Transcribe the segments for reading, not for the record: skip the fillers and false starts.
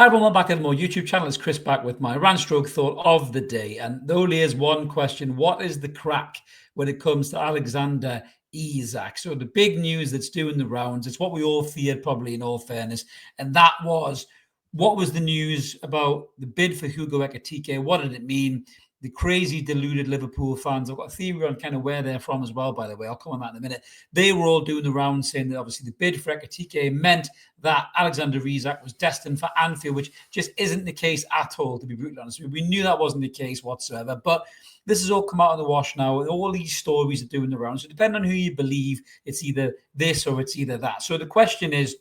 Hi everyone, back at more YouTube channel. It's Chris back with my rant stroke thought of the day. And there only is one question. What is the crack when it comes to Alexander Isak? So the big news that's doing the rounds, it's what we all feared probably in all fairness. And that was, what was the news about the bid for Hugo Ekitike? What did it mean? The crazy deluded Liverpool fans, I've got a theory on kind of where they're from as well, by the way. I'll come on that in a minute. They were all doing the rounds saying that obviously the bid for Ekitike meant that Alexander Isak was destined for Anfield, which just isn't the case at all, to be brutally honest. We knew that wasn't the case whatsoever, but this has all come out of the wash now. All these stories are doing the rounds. So depending on who you believe, it's either this or it's either that. So the question is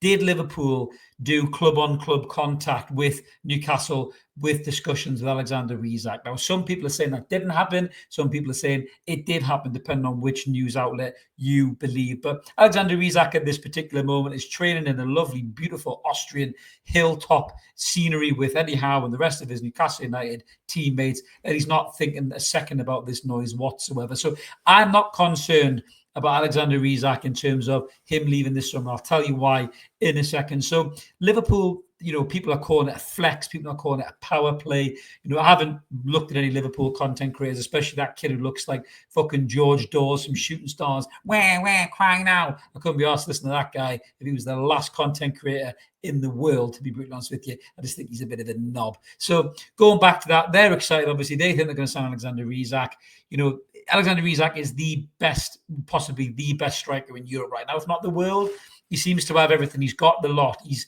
did Liverpool do club-on-club contact with Newcastle with discussions with Alexander Isak? Now, some people are saying that didn't happen. Some people are saying it did happen, depending on which news outlet you believe. But Alexander Isak at this particular moment is training in a lovely, beautiful Austrian hilltop scenery with Eddie Howe and the rest of his Newcastle United teammates, and he's not thinking a second about this noise whatsoever. So I'm not concerned about Alexander Isak in terms of him leaving this summer. I'll tell you why in a second. So Liverpool, people are calling it a flex. People are calling it a power play. I haven't looked at any Liverpool content creators, especially that kid who looks like fucking George Dawes from Shooting Stars. Where, crying out. I couldn't be asked to listen to that guy if he was the last content creator in the world, to be brutally honest with you. I just think he's a bit of a knob. So going back to that, they're excited. Obviously, they think they're going to sign Alexander Isak. Alexander Isak is the best, possibly the best striker in Europe right now, if not the world. He seems to have everything. He's got the lot. He's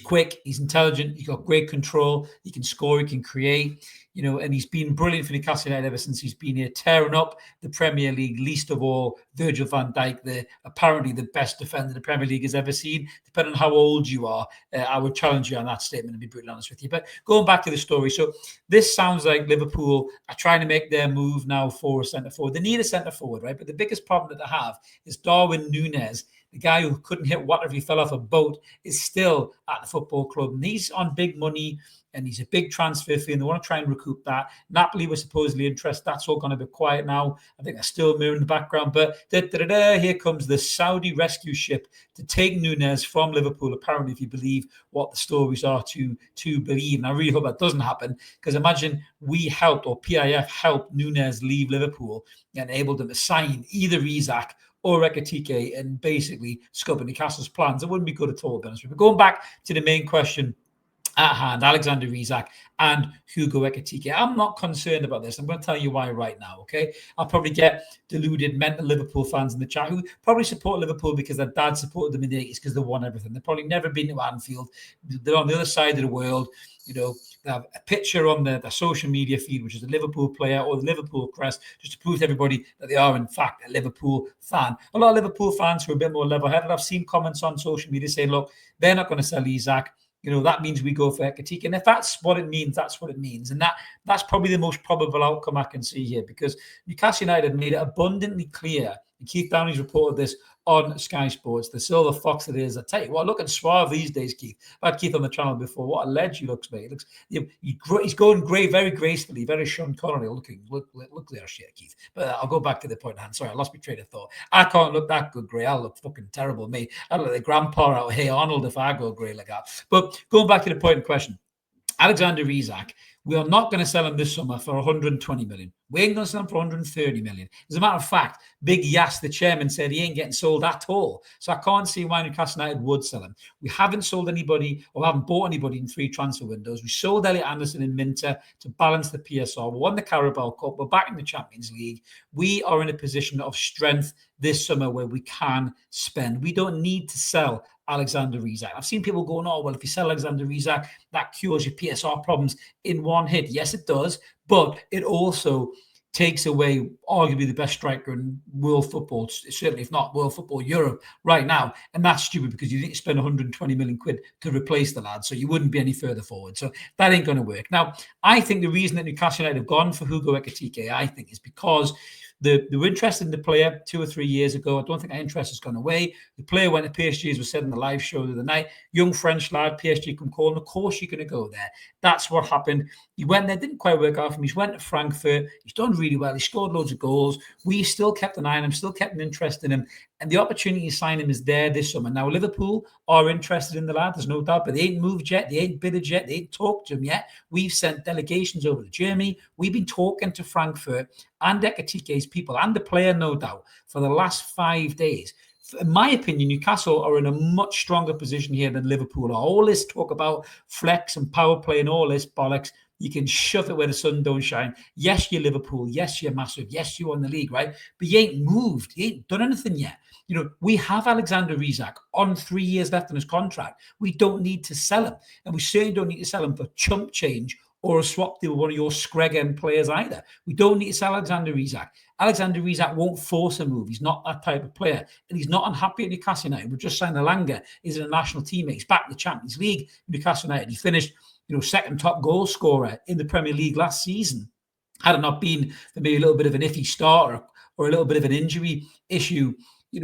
quick, he's intelligent, he's got great control, he can score, he can create, and he's been brilliant for Newcastle United ever since he's been here, tearing up the Premier League, least of all Virgil van Dijk, apparently the best defender the Premier League has ever seen. Depending on how old you are, I would challenge you on that statement, to be brutally honest with you. But going back to the story, so this sounds like Liverpool are trying to make their move now for a centre-forward. They need a centre-forward, right? But the biggest problem that they have is Darwin Núñez, the guy who couldn't hit water if he fell off a boat, is still at the football club. And he's on big money, and he's a big transfer fee, and they want to try and recoup that. Napoli was supposedly interested. That's all gone a bit quiet now. I think they're still mirroring in the background. But here comes the Saudi rescue ship to take Núñez from Liverpool, apparently, if you believe what the stories are to believe. And I really hope that doesn't happen, because imagine we helped, or PIF helped Núñez leave Liverpool and enabled them to sign either Isak or Ekitike and basically scupper Newcastle's plans. It wouldn't be good at all, to be honest with you. But going back to the main question at hand, Alexander Isak and Hugo Ekitike. I'm not concerned about this. I'm going to tell you why right now, okay? I'll probably get deluded mental Liverpool fans in the chat who probably support Liverpool because their dad supported them in the 80s because they won everything. They've probably never been to Anfield. They're on the other side of the world. They have a picture on their social media feed, which is a Liverpool player or the Liverpool crest, just to prove to everybody that they are, in fact, a Liverpool fan. A lot of Liverpool fans who are a bit more level-headed, I've seen comments on social media saying, look, they're not going to sell Isak. That means we go for Ekitike. And if that's what it means, that's what it means. And that's probably the most probable outcome I can see here, because Newcastle United made it abundantly clear, and Keith Downey's reported this on Sky Sports, the silver fox that is. I tell you what, look at Suave these days, Keith. I've had Keith on the channel before. What a ledge he looks, mate. He's going very gracefully, very Sean Connery looking. Look there, shit, Keith. But I'll go back to the point at hand. Sorry, I lost my train of thought. I can't look that good grey. I'll look fucking terrible, mate. I'll look like the grandpa out of Hey Arnold if I go grey like that. But going back to the point in question, Alexander Isak, we are not going to sell him this summer for 120 million. We ain't going to sell him for 130 million. As a matter of fact, Big Yas, the chairman, said he ain't getting sold at all. So I can't see why Newcastle United would sell him. We haven't sold anybody or haven't bought anybody in 3 transfer windows. We sold Elliot Anderson in Minter to balance the PSR. We won the Carabao Cup. We're back in the Champions League. We are in a position of strength this summer where we can spend. We don't need to sell Alexander Isak. I've seen people going, oh, well, if you sell Alexander Isak, that cures your PSR problems in one hit. Yes, it does, but it also takes away arguably the best striker in world football, certainly if not world football Europe right now. And that's stupid because you need to spend 120 million quid to replace the lad, so you wouldn't be any further forward. So that ain't going to work. Now, I think the reason that Newcastle United have gone for Hugo Ekitike, I think, is because they were interested in the player 2 or 3 years ago. I don't think that interest has gone away. The player went to PSG, as was said in the live show the other night. Young French lad, PSG come calling. Of course you're going to go there. That's what happened. He went there, didn't quite work out for him. He went to Frankfurt. He's done really well. He scored loads of goals. We still kept an eye on him, still kept an interest in him. And the opportunity to sign him is there this summer. Now, Liverpool are interested in the lad, there's no doubt, but they ain't moved yet. They ain't bidded yet. They ain't talked to him yet. We've sent delegations over to Germany. We've been talking to Frankfurt and Ekitike's people and the player, no doubt, for the last 5 days. In my opinion, Newcastle are in a much stronger position here than Liverpool are. All this talk about flex and power play and all this bollocks, you can shove it where the sun don't shine. Yes, you're Liverpool. Yes, you're massive. Yes, you won the league, right? But you ain't moved. You ain't done anything yet. We have Alexander Isak on 3 years left on his contract. We don't need to sell him. And we certainly don't need to sell him for chump change or a swap deal with one of your Screg players either. We don't need to sell Alexander Isak. Alexander Isak won't force a move. He's not that type of player. And he's not unhappy at Newcastle United. We've just signed Alanga. He's in a national team. He's back in the Champions League. Newcastle United, he finished second top goal scorer in the Premier League last season. Had it not been for maybe a little bit of an iffy start or a little bit of an injury issue,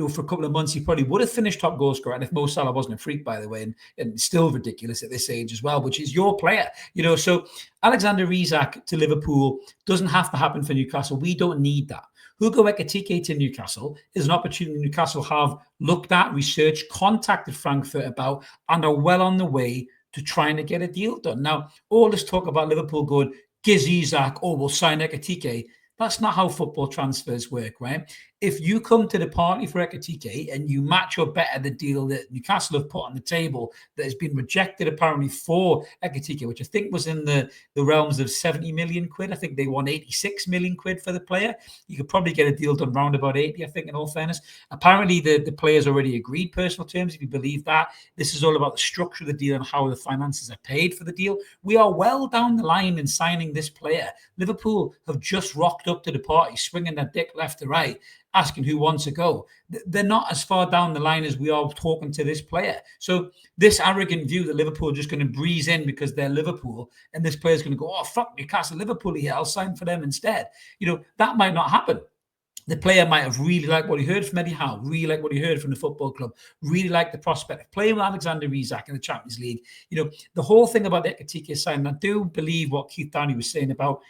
for a couple of months, he probably would have finished top goal scorer. And if Mo Salah wasn't a freak, by the way, and still ridiculous at this age as well, which is your player, So Alexander Isak to Liverpool doesn't have to happen for Newcastle. We don't need that. Hugo Ekitike to Newcastle is an opportunity Newcastle have looked at, researched, contacted Frankfurt about, and are well on the way to trying to get a deal done. Now, all this talk about Liverpool going, gives Isak, we'll sign Ekitike. That's not how football transfers work, right? If you come to the party for Ekitike and you match or better the deal that Newcastle have put on the table that has been rejected apparently for Ekitike, which I think was in the realms of 70 million quid. I think they won 86 million quid for the player. You could probably get a deal done round about 80, I think, in all fairness. Apparently, the players already agreed personal terms, if you believe that. This is all about the structure of the deal and how the finances are paid for the deal. We are well down the line in signing this player. Liverpool have just rocked up to the party, swinging their dick left to right, asking who wants to go. They're not as far down the line as we are talking to this player. So this arrogant view that Liverpool are just going to breeze in because they're Liverpool and this player's going to go, fuck Newcastle, Liverpool here, I'll sign for them instead. That might not happen. The player might have really liked what he heard from Eddie Howe, really liked what he heard from the football club, really liked the prospect of playing with Alexander Isak in the Champions League. The whole thing about the Ekitike signing, I do believe what Keith Downey was saying about,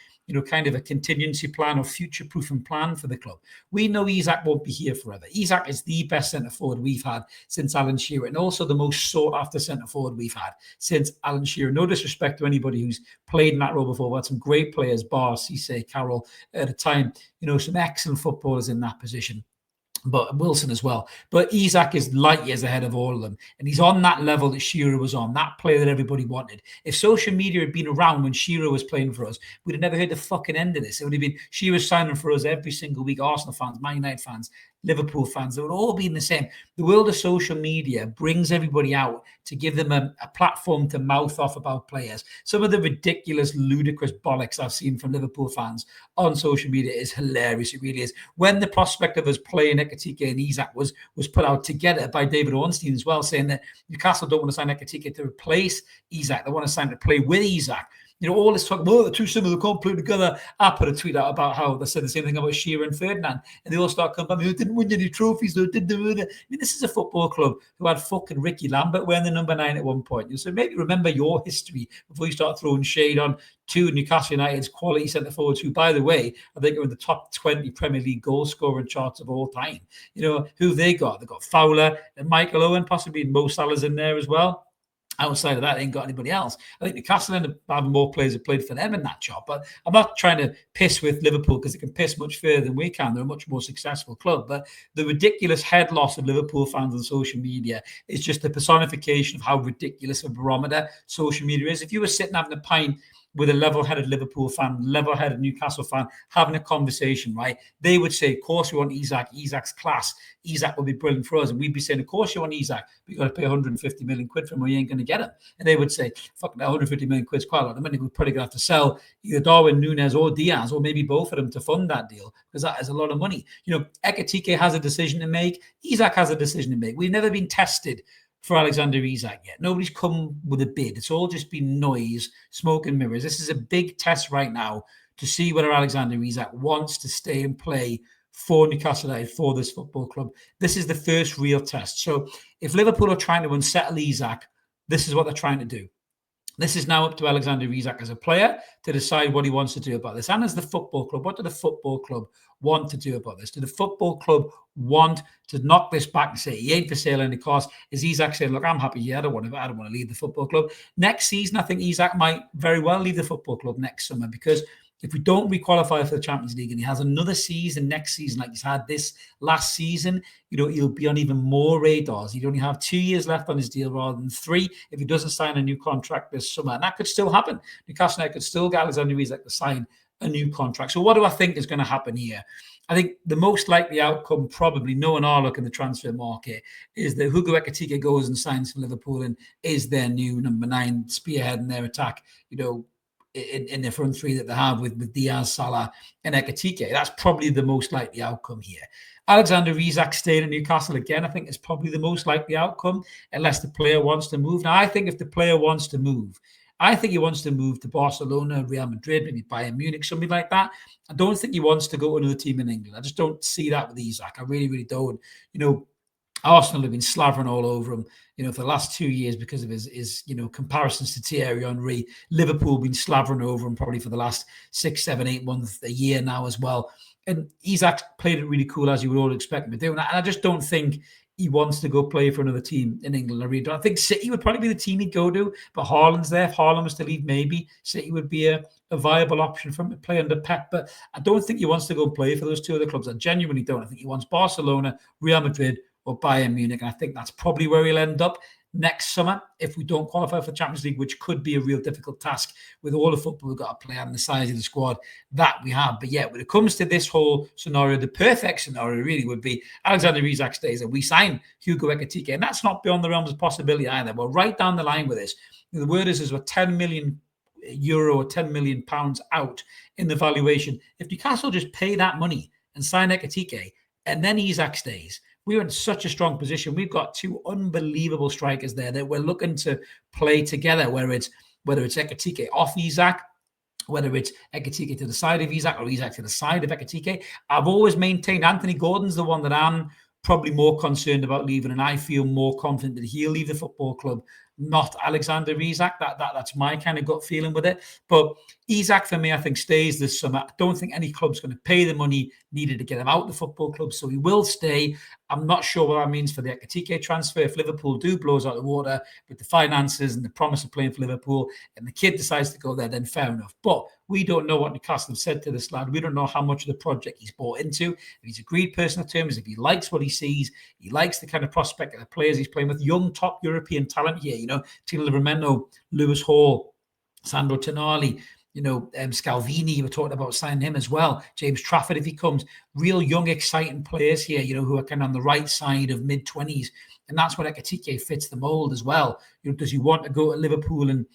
kind of a contingency plan or future-proofing plan for the club. We know Isak won't be here forever. Isak is the best centre-forward we've had since Alan Shearer, and also the most sought-after centre-forward we've had since Alan Shearer. No disrespect to anybody who's played in that role before. We had some great players, Bar, Cisse, Carroll, at the time, some excellent footballers in that position. But Wilson as well. But Isak is light years ahead of all of them. And he's on that level that Shearer was on, that player that everybody wanted. If social media had been around when Shearer was playing for us, we'd have never heard the fucking end of this. It would have been Shearer signing for us every single week. Arsenal fans, Man United fans, Liverpool fans, they would all be in the same. The world of social media brings everybody out to give them a platform to mouth off about players. Some of the ridiculous, ludicrous bollocks I've seen from Liverpool fans on social media is hilarious. It really is. When the prospect of us playing Ekitike and Isak was put out together by David Ornstein as well, saying that Newcastle don't want to sign Ekitike to replace Isak. They want to sign to play with Isak. All this talk, they're too similar, they can't play together. I put a tweet out about how they said the same thing about Shearer and Ferdinand, and they all start coming back, they didn't win any trophies, though, did they? This is a football club who had fucking Ricky Lambert wearing the number 9 at one point. So maybe remember your history before you start throwing shade on two Newcastle United's quality centre-forwards who, by the way, I think are in the top 20 Premier League goal-scoring charts of all time. Who they got? They got Fowler and Michael Owen, possibly Mo Salah's in there as well. Outside of that, they ain't got anybody else. I think Newcastle end up having more players that played for them in that job. But I'm not trying to piss with Liverpool because they can piss much further than we can. They're a much more successful club. But the ridiculous head loss of Liverpool fans on social media is just the personification of how ridiculous a barometer social media is. If you were sitting having a pint with a level-headed Liverpool fan, level-headed Newcastle fan, having a conversation, right? They would say, of course we want Isak. Isak's class. Isak will be brilliant for us. And we'd be saying, of course you want Isak. But you've got to pay 150 million quid for him or you ain't going to get him. And they would say, fuck, that 150 million quid's quite a lot of money. We're probably going to have to sell either Darwin Núñez or Diaz or maybe both of them to fund that deal because that is a lot of money. Ekitike has a decision to make. Isak has a decision to make. We've never been tested for Alexander Isak yet. Nobody's come with a bid. It's all just been noise, smoke and mirrors. This is a big test right now to see whether Alexander Isak wants to stay and play for Newcastle United, for this football club. This is the first real test. So if Liverpool are trying to unsettle Isak, this is what they're trying to do. This is now up to Alexander Isak as a player to decide what he wants to do about this. And as the football club, what do the football club want to do about this? Do the football club want to knock this back and say he ain't for sale any cost? Is Isak saying, look, I'm happy here. I don't want to leave the football club. Next season, I think Isak might very well leave the football club next summer, because if we don't re-qualify for the Champions League and he has another season next season like he's had this last season, he'll be on even more radars. He'd only have 2 years left on his deal rather than 3 if he doesn't sign a new contract this summer. And that could still happen. Newcastle United could still get Alexander Isak to sign a new contract. So what do I think is going to happen here? I think the most likely outcome, probably knowing our look in the transfer market, is that Hugo Ekitike goes and signs for Liverpool and is their new number 9 spearhead in their attack, in the front 3 that they have with Diaz, Salah, and Ekitike. That's probably the most likely outcome here. Alexander Isak staying at Newcastle again, I think, is probably the most likely outcome, unless the player wants to move. Now, I think if the player wants to move, I think he wants to move to Barcelona, Real Madrid, maybe Bayern Munich, something like that. I don't think he wants to go to another team in England. I just don't see that with Isak. I really, really don't. Arsenal have been slavering all over him, for the last 2 years because of his comparisons to Thierry Henry. Liverpool been slavering over him probably for the last 6, 7, 8 months, a year now as well. And Isak played it really cool, as you would all expect him to do. And I just don't think he wants to go play for another team in England. I really don't. I think City would probably be the team he'd go to, but Haaland's there. If Haaland was to leave, maybe City would be a viable option for him to play under Pep. But I don't think he wants to go and play for those 2 other clubs. I genuinely don't. I think he wants Barcelona, Real Madrid, or Bayern Munich. And I think that's probably where he'll end up next summer if we don't qualify for the Champions League, which could be a real difficult task with all the football we've got to play and the size of the squad that we have. But yeah, when it comes to this whole scenario, the perfect scenario really would be Alexander Isak stays and we sign Hugo Ekitike. And that's not beyond the realms of possibility either. We're right down the line with this. The word is we're €10 million or £10 million out in the valuation. If Newcastle just pay that money and sign Ekitike and then Isak stays, we're in such a strong position. We've got 2 unbelievable strikers there that we're looking to play together, whether it's Ekitike off Isak, whether it's Ekitike to the side of Isak or Isak to the side of Ekitike. I've always maintained Anthony Gordon's the one that I'm probably more concerned about leaving, and I feel more confident that he'll leave the football club, not Alexander Isak. That's my kind of gut feeling with it. But Isak, for me, I think stays this summer. I don't think any club's going to pay the money needed to get him out of the football club, so he will stay. I'm not sure what that means for the Ekitike transfer. If Liverpool do blows out the water with the finances and the promise of playing for Liverpool, and the kid decides to go there, then fair enough. But we don't know what Newcastle have said to this lad. We don't know how much of the project he's bought into. If he's agreed personal terms, if he likes what he sees, he likes the kind of prospect of the players he's playing with, young top European talent here, Tino Livramento, Lewis Hall, Sandro Tonali, Scalvini, we're talking about signing him as well. James Trafford, if he comes, real young, exciting players here, who are kind of on the right side of mid-20s. And that's what Ekitike fits the mold as well. Does he want to go to Liverpool and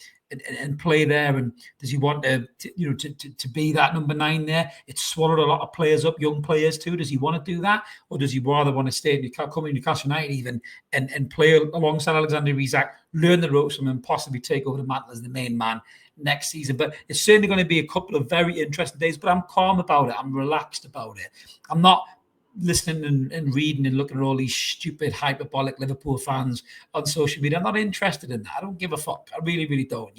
play there? And does he want to be that number 9 there? It's swallowed a lot of players up, young players too. Does he want to do that? Or does he rather want to stay at Newcastle United even and play alongside Alexander Isak, learn the ropes from him, and possibly take over the mantle as the main man next season? But it's certainly going to be a couple of very interesting days, but I'm calm about it. I'm relaxed about it. I'm not listening and reading and looking at all these stupid, hyperbolic Liverpool fans on social media. I'm not interested in that. I don't give a fuck. I really, really don't.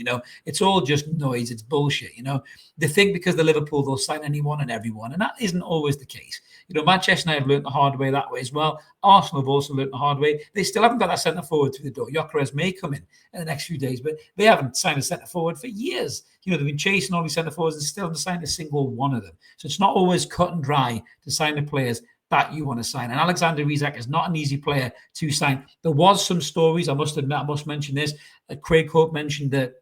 It's all just noise. It's bullshit. They think because they're Liverpool, they'll sign anyone and everyone. And that isn't always the case. Manchester United have learned the hard way that way as well. Arsenal have also learned the hard way. They still haven't got that centre forward through the door. Gyökeres may come in the next few days, but they haven't signed a centre forward for years. They've been chasing all these centre forwards and still haven't signed a single one of them. So it's not always cut and dry to sign the players that you want to sign. And Alexander Isak is not an easy player to sign. There was some stories, I must admit, I must mention this. Craic mentioned that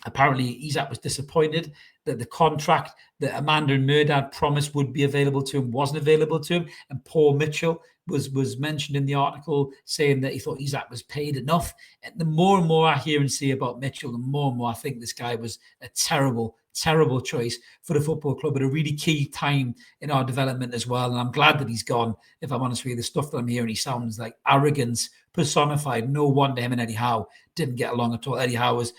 apparently Isak was disappointed that the contract that Amanda and Merdad promised would be available to him wasn't available to him. And Paul Mitchell was mentioned in the article saying that he thought Isak was paid enough. And the more and more I hear and see about Mitchell, the more and more I think this guy was a terrible choice for the football club at a really key time in our development as well. And I'm glad that he's gone. If I'm honest with you, the stuff that I'm hearing, he sounds like arrogance personified. No wonder him and Eddie Howe didn't get along at all. Eddie Howe has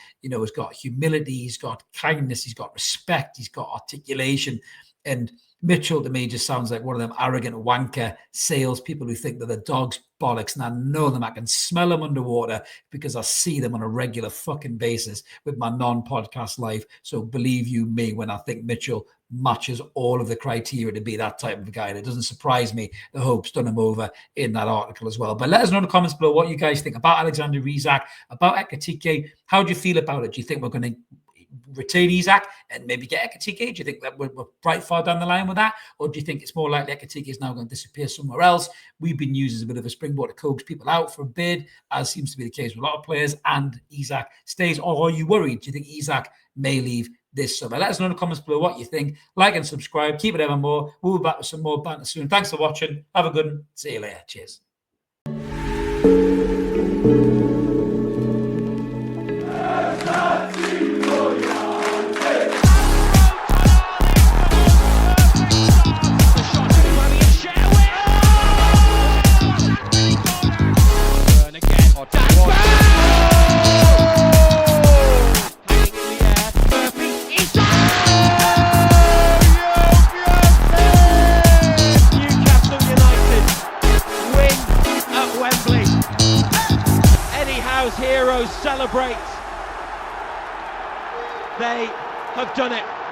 got humility, he's got kindness, he's got respect, he's got articulation. And Mitchell, to me, just sounds like one of them arrogant wanker salespeople who think that the dog's bollocks, and I know them. I can smell them underwater because I see them on a regular fucking basis with my non-podcast life. So believe you me when I think Mitchell matches all of the criteria to be that type of a guy. And it doesn't surprise me the Hope's done him over in that article as well. But let us know in the comments below what you guys think about Alexander Isak, about Ekitike. How do you feel about it? Do you think we're going to retain Isak and maybe get Ekitike? Do you think that we're right far down the line with that? Or do you think it's more likely Ekitike is now going to disappear somewhere else? We've been used as a bit of a springboard to coax people out for a bid, as seems to be the case with a lot of players, and Isak stays. Or are you worried? Do you think Isak may leave this summer? Let us know in the comments below what you think. Like and subscribe. Keep it ever more. We'll be back with some more banter soon. Thanks for watching. Have a good one. See you later. Cheers. Heroes celebrate. They have done it.